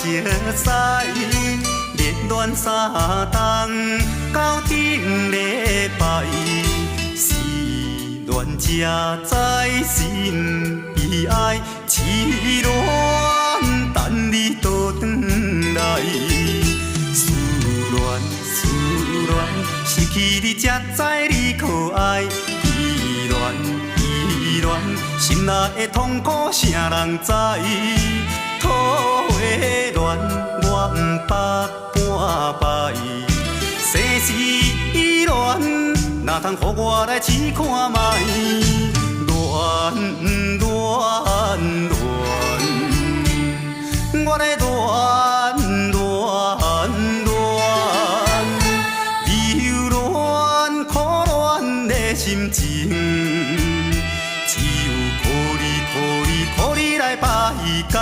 熟悉，热恋3冬到顶礼拜，是恋才知心悲哀，痴恋等你倒转来。思恋，失去你才知你可爱。依恋，心内的痛苦谁人知？土的恋，我不捌半摆。世事依恋，哪通予我来试看卖？恋，我来恋。心情，只有靠你来排解。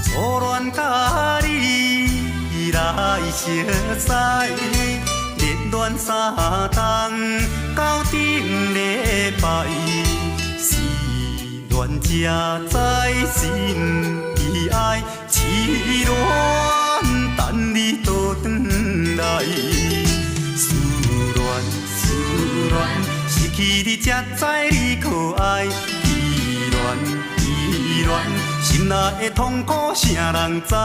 初恋甲你来熟悉，热恋3冬到顶礼拜。恋才知心悲哀，痴恋等你倒转来。思恋，失去你才知你可爱。依恋，心内的痛苦谁人知？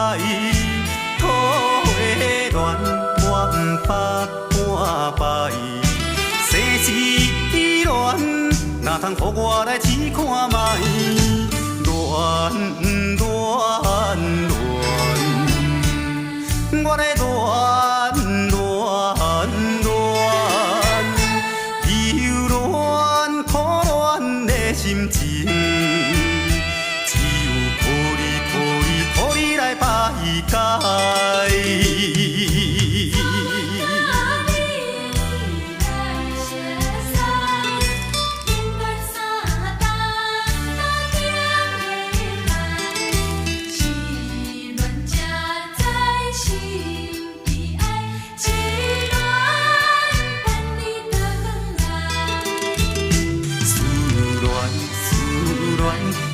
土的恋，我不捌半摆。世事依恋，哪通予我来试看卖？恋，我来忧恋苦恋的心情，只有靠你来排解。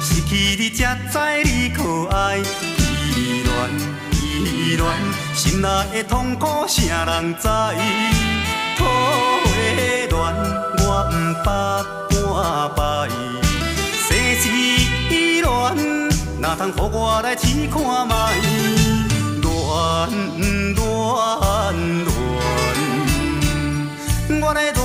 失去你才知你可爱。依恋，心内的痛苦谁人知？土的恋，我不捌半摆。世事依恋，哪通予我来试看卖？恋，我来。